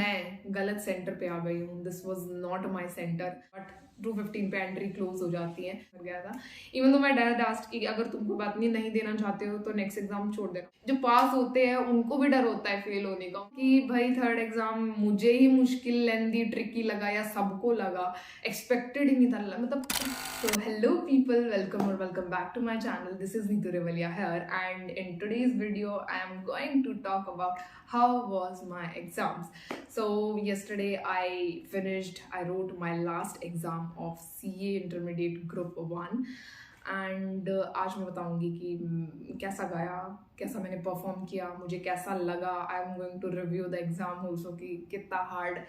मैं गलत सेंटर पे आ गई हूँ। This was not my centre, but 2:15 पे एंट्री क्लोज हो जाती है। हो गया था। इवन तो मैं डायरेक्ट आस्क्ड कि अगर तुमको बात नहीं देना चाहते हो तो नेक्स्ट एग्जाम छोड़ देना। जो पास होते हैं उनको भी डर होता है फेल होने का, कि भाई थर्ड एग्जाम मुझे ही मुश्किल, लेंदी, ट्रिकी लगा या सबको लगा, एक्सपेक्टेड ही नहीं था मतलब। So hello people, welcome or welcome back to my channel. This is Neetu Revalia here, and in today's video I am going to talk about how was my exams. So yesterday I wrote my last exam of CA Intermediate Group 1 and आज मैं बताऊंगी कि कैसा गया, कैसा मैंने perform किया, मुझे कैसा लगा। I am going to review the exam also कि कितना hard,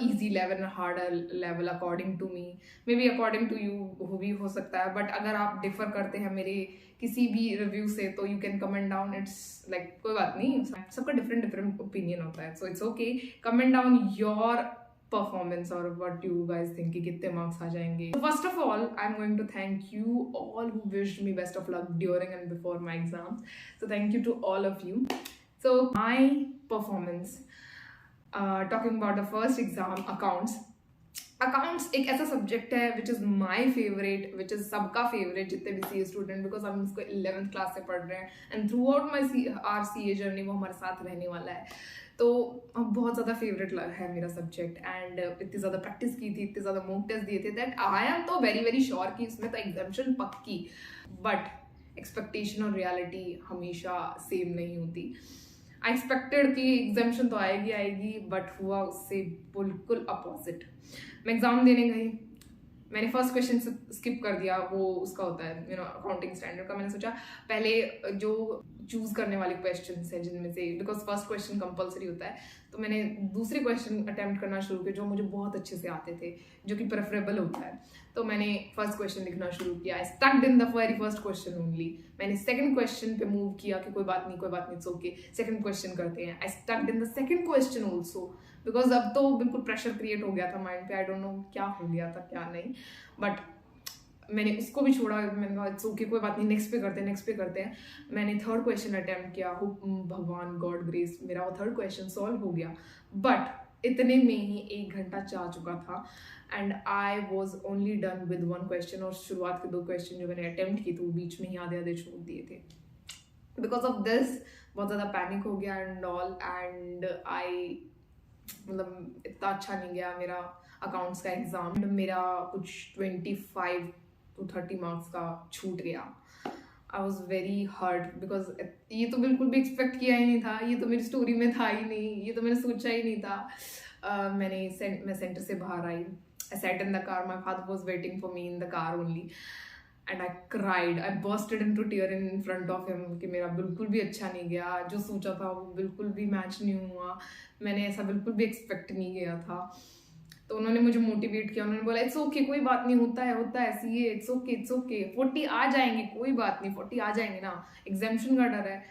easy level, hard level according to me, may be according to you भी हो सकता है। बट अगर आप डिफर करते हैं मेरे किसी भी रिव्यू से तो you can comment down. It's like कोई बात नहीं, सबका डिफरेंट ओपिनियन होता है, so it's okay. Comment down your performance or what you guys think कि कितने marks आ जाएंगे. So first of all, I'm going to thank you all who wished me best of luck during and before my exams. So thank you to all of you. So my performance, talking about the first exam, accounts. Accounts एक ऐसा subject है which is my favourite, which is सबका favourite जितने भी सी a student, because हम इसको 11th class से पढ़ रहे हैं and throughout my R C A journey वो हमारे साथ रहने वाला है। तो बहुत ज़्यादा फेवरेट है मेरा सब्जेक्ट एंड इतनी ज़्यादा प्रैक्टिस की थी, इतने ज़्यादा मॉक टेस्ट दिए थे दैट आई एम तो वेरी वेरी श्योर कि उसमें तो एग्जाम्शन पक्की। बट एक्सपेक्टेशन और रियलिटी हमेशा सेम नहीं होती। आई एक्सपेक्टेड कि एग्जाम्शन तो आएगी, बट हुआ उससे बिल्कुल अपोजिट। मैं एग्जाम देने गई, मैंने फर्स्ट क्वेश्चन स्किप कर दिया, वो उसका होता है अकाउंटिंग स्टैंडर्ड का। मैंने सोचा पहले जो चूज करने वाले क्वेश्चन है जिनमें से, बिकॉज फर्स्ट क्वेश्चन कंपलसरी होता है, तो मैंने दूसरे क्वेश्चन अटेम्प्ट करना शुरू किया जो मुझे बहुत अच्छे से आते थे, जो कि प्रेफरेबल होता है। तो मैंने फर्स्ट क्वेश्चन लिखना शुरू किया। I stucked in the very first question only. मैंने सेकंड क्वेश्चन पे मूव किया कि कोई बात नहीं, इट्स ओके, सेकंड क्वेश्चन करते हैं। I stucked in the second question also, because अब तो बिल्कुल प्रेशर क्रिएट हो गया था माइंड पे। आई डोंट नो क्या हो गया था क्या नहीं, बट मैंने उसको भी छोड़ा। मैंने कहा इट्स ओके, कोई बात नहीं, नेक्स्ट पे करते हैं। मैंने थर्ड क्वेश्चन अटेम्प्ट किया। भगवान गॉड ग्रेस मेरा वो थर्ड क्वेश्चन सॉल्व हो गया, बट इतने में ही 1 घंटा जा चुका था and I was only done with 1 question. और शुरुआत के 2 क्वेश्चन जो मैंने अटेम्प्ट किए थे वो बीच में ही आधे छोड़ दिए थे। बिकॉज ऑफ दिस बहुत ज़्यादा पैनिक हो गया एंड ऑल, एंड आई मतलब इतना अच्छा नहीं गया मेरा अकाउंट्स का एग्जाम। मेरा कुछ 25 to 30 मार्क्स का छूट गया। I was very hurt, because ये तो बिल्कुल भी एक्सपेक्ट किया ही नहीं था, ये तो मेरी स्टोरी में था ही नहीं, ये तो मैंने सोचा ही नहीं था। मैं सेंटर से बाहर आई। I sat in the car, my father was waiting for me in the car only and I cried. I bursted into tear in front of him कि मेरा बिल्कुल भी अच्छा नहीं गया, जो सोचा था वो बिल्कुल भी मैच नहीं हुआ, मैंने ऐसा बिल्कुल भी एक्सपेक्ट नहीं किया था। तो उन्होंने मुझे मोटिवेट किया, उन्होंने बोला इट्स ओके, कोई बात नहीं, होता है ऐसी है, इट्स ओके 40 आ जाएंगे, कोई बात नहीं, 40 आ जाएंगे ना, एग्जाम्शन का डर है।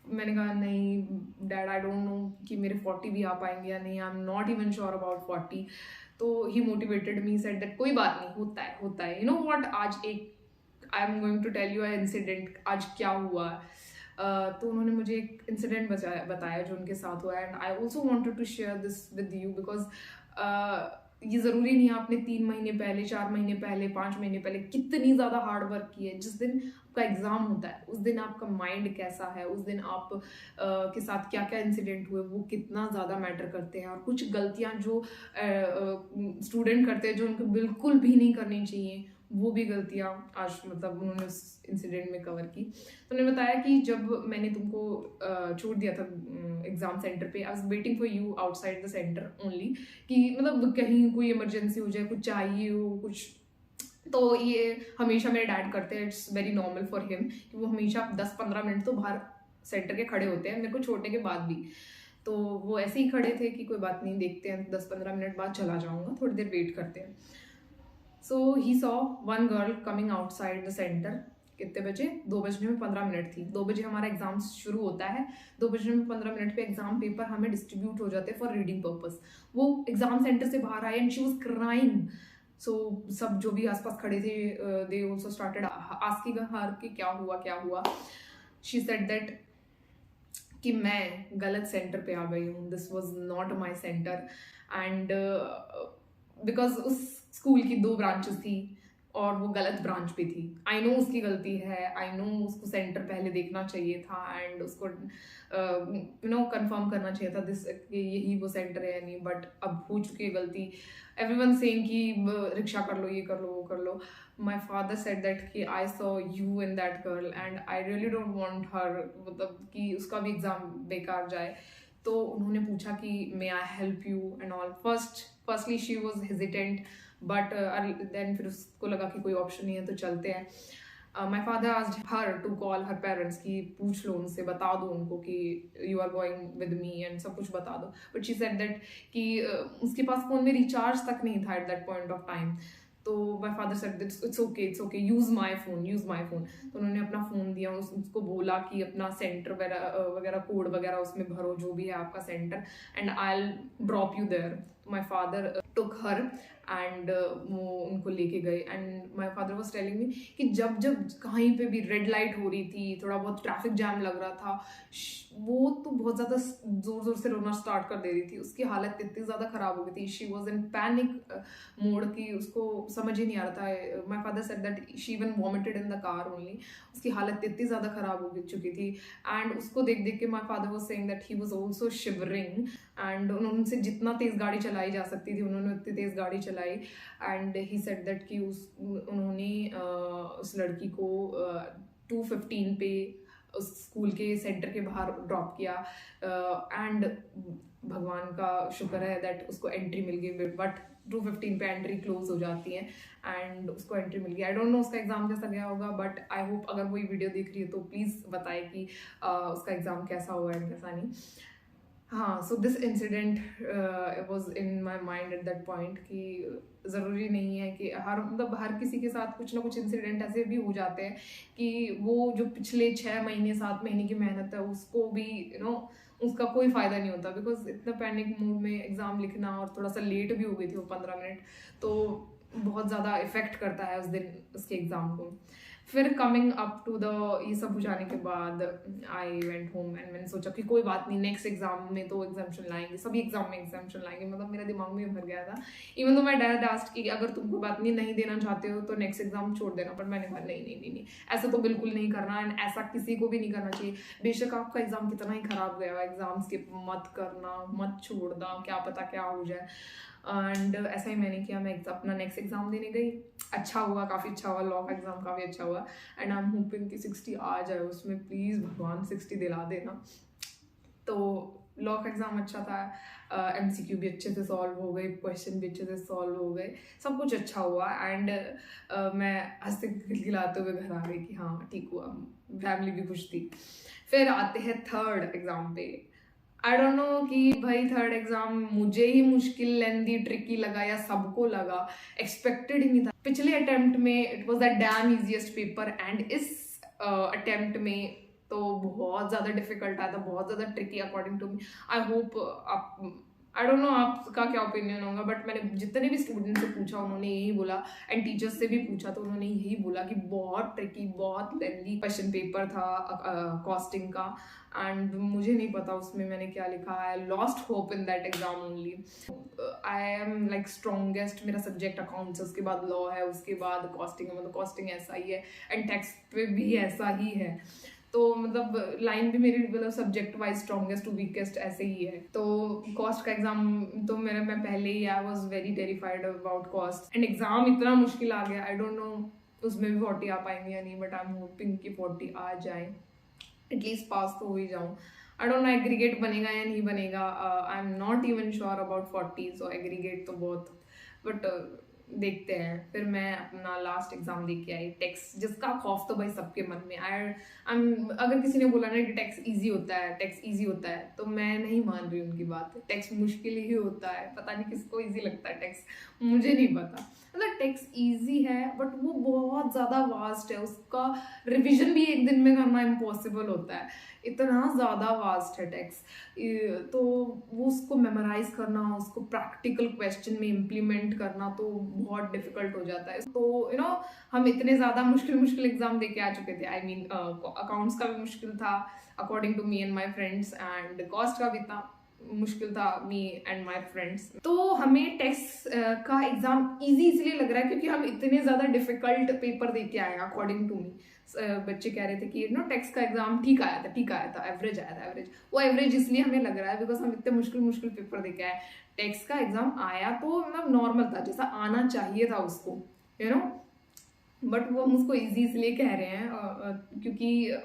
मैंने कहा नहीं डैड, आई डोंट नो कि मेरे 40 भी आ पाएंगे या नहीं, आई am not even sure about 40। तो ही मोटिवेटेड मी, सेड दैट कोई बात नहीं, होता है। यू नो व्हाट, आज एक I am going to tell you a incident, आज क्या हुआ। तो उन्होंने मुझे एक इंसिडेंट बताया जो उनके साथ हुआ and I also wanted to share this with you, because ये ज़रूरी नहीं है आपने 3 महीने पहले, 4 महीने पहले, 5 महीने पहले कितनी ज़्यादा हार्ड वर्क की है। जिस दिन आपका एग्ज़ाम होता है उस दिन आपका माइंड कैसा है, उस दिन आप के साथ क्या क्या इंसिडेंट हुए, वो कितना ज़्यादा मैटर करते हैं। और कुछ गलतियाँ जो स्टूडेंट करते हैं जो उनको बिल्कुल भी नहीं करनी चाहिए, वो भी गलतियाँ आज मतलब उन्होंने उस इंसिडेंट में कवर की। तो उन्होंने बताया कि जब मैंने तुमको छोड़ दिया था एग्जाम सेंटर पे, I was waiting for you outside the centre only, कि मतलब कहीं कोई इमरजेंसी हो जाए, कुछ चाहिए हो कुछ। तो ये हमेशा मेरे डैड करते हैं, it's very normal for him कि वो हमेशा 10-15 मिनट तो बाहर सेंटर के खड़े होते हैं, मेरे को छोड़ने के बाद भी। तो वो ऐसे ही खड़े थे कि कोई बात नहीं, देखते हैं 10-15 मिनट बाद चला जाऊँगा, थोड़ी देर वेट करते हैं। So he saw one girl coming outside the center। कितने बजे? 2 बजने में 15 मिनट थी। 2 बजे हमारा एग्जाम शुरू होता है, 2 बजने में 15 मिनट पे एग्जाम पेपर हमें डिस्ट्रीब्यूट हो जाते हैं फॉर रीडिंग पर्पस। वो एग्जाम सेंटर से बाहर आई एंड शी वाज क्राइंग। सो सब जो भी आसपास खड़े थे दे आल्सो स्टार्टेड आस्किंग हर कि क्या हुआ। शी सेड दैट कि मैं गलत सेंटर पे आ गई हूँ, this was not my centre. And because उस स्कूल की 2 ब्रांचेस थी और वो गलत ब्रांच पे थी। आई नो उसकी गलती है, आई नो उसको सेंटर पहले देखना चाहिए था एंड उसको कंफर्म करना चाहिए था दिस कि यही वो सेंटर है या नहीं, बट अब हो चुकी है गलती। एवरीवन सेइंग कि रिक्शा कर लो, ये कर लो, वो कर लो। माई फादर सेड दैट कि I saw you in that girl and I really don't want her, मतलब कि उसका भी एग्जाम बेकार जाए। तो उन्होंने पूछा कि may I help you and all. Firstly she was hesitant, but then फिर उसको लगा कि कोई ऑप्शन नहीं है तो चलते हैं। My father asked her to call her parents की पूछ लो उनसे, बता दो उनको कि you are going with me and सब कुछ बता दो। बट शी सेड दैट कि उसके पास फोन में रिचार्ज तक नहीं था at that point of time. तो my father said it's okay use my phone. तो उन्होंने अपना फोन दिया, उसको बोला कि अपना सेंटर वगैरह कोड वगैरह उसमें भरो जो भी है आपका centre, and I will drop you there. My father took her and वो उनको लेके गए। And my father was telling me कि जब जब कहीं पे भी रेड लाइट हो रही थी, थोड़ा बहुत ट्रैफिक जैम लग रहा था, वो तो बहुत ज़्यादा जोर जोर से रोना स्टार्ट कर दे रही थी। उसकी हालत इतनी ज़्यादा ख़राब हो गई थी, she was in panic mode की उसको समझ ही नहीं आ रहा था। माई father said that she even vomited in the car only. उसकी हालत इतनी ज़्यादा ख़राब हो चुकी थी एंड उसको देख देख के माई father was saying that he was also shivering. And उनसे जितना तेज़ गाड़ी चलाई जा सकती थी उन्होंने उतनी तेज़ गाड़ी चलाई। एंड ही सेड दैट कि उन्होंने उस लड़की को 2:15 पे उस स्कूल के सेंटर के बाहर ड्रॉप किया। एंड भगवान का शुक्र है दैट उसको एंट्री मिल गई, बट 2:15 पे एंट्री क्लोज हो जाती है एंड उसको एंट्री मिल गई। आई डोंट नो उसका एग्जाम कैसा गया होगा, बट आई होप अगर वही वीडियो देख रही है तो प्लीज़ बताए कि उसका एग्जाम कैसा हुआ है कैसा नहीं। हाँ, so this incident was in my mind at that point कि ज़रूरी नहीं है कि हर किसी के साथ कुछ ना कुछ इंसिडेंट ऐसे भी हो जाते हैं कि वो जो पिछले 6 महीने 7 महीने की मेहनत है उसको भी उसका कोई फ़ायदा नहीं होता। बिकॉज इतना पैनिक मूड में एग्ज़ाम लिखना और थोड़ा सा लेट भी हो गई थी वो 15 मिनट, तो बहुत ज़्यादा इफ़ेक्ट करता है उस दिन उसके एग्ज़ाम को। फिर कमिंग अप टू द ये सब हो जाने के बाद आई वेंट होम एंड मैंने सोचा कि कोई बात नहीं, नेक्स्ट एग्जाम में तो एग्जाम्शन लाएंगे, सभी एग्जाम में एग्जाम्शन लाएंगे, मतलब मेरे दिमाग में भर गया था। इवन तो मैं डैड आस्क्ड कि अगर तुम कोई बात नहीं देना चाहते हो तो नेक्स्ट एग्जाम छोड़ देना, पर मैंने कहा नहीं, ऐसा तो बिल्कुल नहीं करना एंड ऐसा किसी को भी नहीं करना चाहिए। बेशक आपका एग्जाम कितना ही खराब गया, एग्जाम स्किप मत करना, मत छोड़ना, क्या पता क्या हो जाए। एंड ऐसा ही मैंने किया, मैं अपना नेक्स्ट एग्जाम देने गई। अच्छा हुआ, काफ़ी अच्छा हुआ, लॉ का एग्जाम काफ़ी अच्छा हुआ एंड आई एम होपिंग कि 60 आ जाए उसमें, प्लीज़ भगवान 60 दिला देना। तो लॉ का एग्जाम अच्छा था, MCQ भी अच्छे से सॉल्व हो गए, क्वेश्चन भी अच्छे से सॉल्व हो गए, सब कुछ अच्छा हुआ एंड मैं हंसते खिलखिलाते हुए घर आ गई कि हाँ ठीक हुआ, फैमिली भी खुश थी। फिर आते हैं थर्ड एग्जाम पे। आई डोंट नो कि भाई थर्ड एग्जाम मुझे ही मुश्किल, लेंदी, ट्रिकी लगा या सबको लगा, एक्सपेक्टेड ही नहीं था। पिछले अटेम्प्ट में it was the damn easiest paper and इस अटेम्प्ट में तो बहुत ज़्यादा डिफिकल्ट आया था, बहुत ज़्यादा tricky according to me. I hope आप, आई डोंट नो आपका क्या ओपिनियन होगा, बट मैंने जितने भी स्टूडेंट से पूछा उन्होंने यही बोला एंड टीचर्स से भी पूछा तो उन्होंने यही बोला कि बहुत ट्रिकी, बहुत लेंदी क्वेश्चन पेपर था कॉस्टिंग का। एंड मुझे नहीं पता उसमें मैंने क्या लिखा, I lost hope in that exam only. I am like strongest, मेरा सब्जेक्ट अकाउंट्स है, उसके बाद लॉ है, उसके बाद कॉस्टिंग है, मतलब कॉस्टिंग ऐसा ही है एंड टैक्स पे भी ऐसा ही है। तो मतलब लाइन भी मेरी मतलब subject wise strongest to weakest ऐसे ही है। तो कॉस्ट का एग्जाम तो मैं पहले ही I was very terrified about cost and exam इतना मुश्किल आ गया, आई डोंट नो उसमें भी 40 आ पाएंगे या नहीं, बट आई एम होपिंग कि 40 आ जाए, एटलीस्ट पास तो हो ही जाऊँ। आई डोंट नो एग्रीगेट बनेगा या नहीं बनेगा, आई am not even sure about 40, so aggregate तो बहुत, बट देखते हैं। फिर मैं अपना लास्ट एग्जाम दे के आई, टैक्स, जिसका खौफ तो भाई सबके मन में। अगर किसी ने बोला ना कि टैक्स इजी होता है, तो मैं नहीं मान रही उनकी बात। टैक्स मुश्किल ही होता है, पता नहीं किसको इजी लगता है टैक्स, मुझे नहीं पता। मतलब टैक्स इजी है बट वो बहुत ज़्यादा वास्ट है, उसका रिविजन भी एक दिन में करना इम्पॉसिबल होता है, इतना ज़्यादा वास्ट है टैक्स। तो वो उसको मेमोराइज करना, उसको प्रैक्टिकल क्वेश्चन में इम्प्लीमेंट करना तो बहुत डिफिकल्ट हो जाता है। तो हम इतने ज़्यादा मुश्किल एग्जाम दे के आ चुके थे। आई मीन अकाउंट्स का भी मुश्किल था according to me and my friends, and cost का भी था मुश्किल था मी एंड माई फ्रेंड्स। तो हमें टेक्स्ट का एग्जाम इजी इसलिए लग रहा है क्योंकि हम इतने ज़्यादा डिफिकल्ट पेपर दे के आए अकॉर्डिंग टू मी। बच्चे कह रहे थे कि टेक्स्ट का एग्जाम ठीक आया था, एवरेज आया था, एवरेज। वो एवरेज इसलिए हमें लग रहा है बिकॉज हम इतने मुश्किल पेपर दे के आए। टेक्स्ट का एग्जाम आया तो मतलब नॉर्मल था, जैसा आना चाहिए था उसको, बट वो हम उसको ईजी इसलिए कह रहे हैं क्योंकि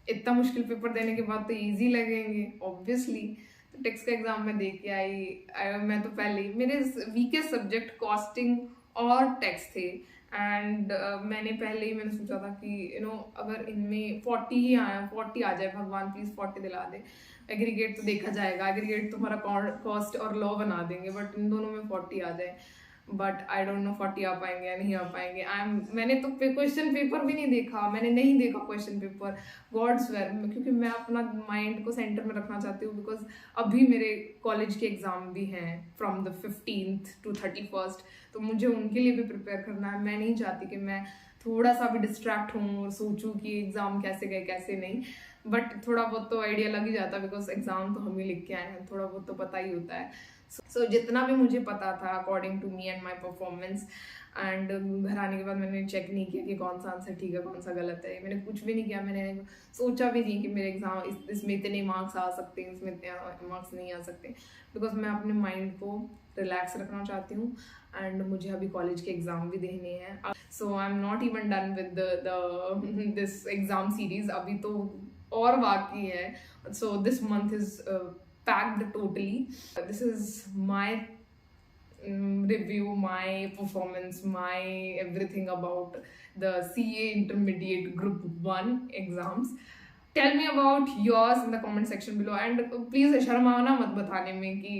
इतना मुश्किल पेपर देने के बाद तो इजी लगेंगे ऑब्वियसली। तो टेक्स्ट का एग्जाम में दे के आई मैं तो पहले ही, मेरे वीकेस्ट सब्जेक्ट कॉस्टिंग और टेक्स्ट थे, एंड मैंने सोचा था कि अगर इनमें 40 ही आया, 40 आ जाए, भगवान प्लीज 40 दिला दे। एग्रीगेट तो देखा जाएगा, एग्रीगेट तो हमारा कॉस्ट और लॉ बना देंगे, बट इन दोनों में 40 आ जाए। बट आई डोंट नो 40 आ पाएंगे या नहीं आ पाएंगे। मैंने तो क्वेश्चन पेपर भी नहीं देखा, मैंने नहीं देखा क्वेश्चन पेपर, गॉड्स वेयर, क्योंकि मैं अपना माइंड को सेंटर में रखना चाहती हूँ। बिकॉज अभी मेरे कॉलेज के एग्जाम भी हैं from the 15th to 31st, तो मुझे उनके लिए भी प्रिपेयर करना है। मैं नहीं चाहती कि मैं थोड़ा सा भी डिस्ट्रैक्ट हूँ और सोचूं कि एग्जाम कैसे गए कैसे नहीं, बट थोड़ा बहुत तो आइडिया लग ही जाता है बिकॉज एग्जाम तो हम ही लिख के आए हैं, थोड़ा बहुत तो पता ही होता है। सो जितना भी मुझे पता था according to me and my performance, and घर आने के बाद मैंने चेक नहीं किया कि कौन सा आंसर ठीक है कौन सा गलत है, मैंने कुछ भी नहीं किया। मैंने सोचा भी नहीं कि मेरे एग्जाम इसमें इतने मार्क्स आ सकते हैं, इसमें इतने मार्क्स नहीं आ सकते, बिकॉज मैं अपने माइंड को रिलैक्स रखना चाहती हूँ। एंड मुझे अभी कॉलेज के एग्जाम भी देने हैं, so I am not even done with this exam series, अभी तो और बाकी है। So this month is packed totally. This is my review, my performance, my everything about the CA Intermediate Group 1 exams. Tell me about yours in the comment section below, and please शर्माना मत बताने में कि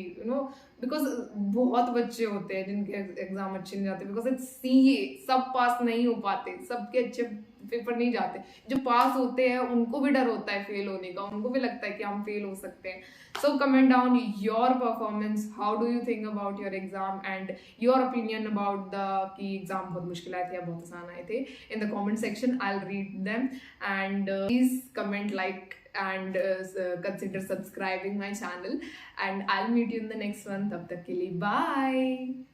because बहुत बच्चे होते हैं जिनके exam अच्छे नहीं जाते, बिकॉज इट्स CA, सब पास नहीं हो पाते, सबके अच्छे पेपर नहीं जाते। जो पास होते हैं उनको भी डर होता है फेल होने का, उनको भी लगता है कि हम फेल हो सकते हैं। So comment down your performance, how do you think about your exam and your opinion about the कि एग्जाम बहुत मुश्किल आए थे या बहुत आसान आए थे in the comment section. I will read them, and please comment, like, and consider subscribing my channel, and I'll meet you in the next one. Tab tak ke liye bye.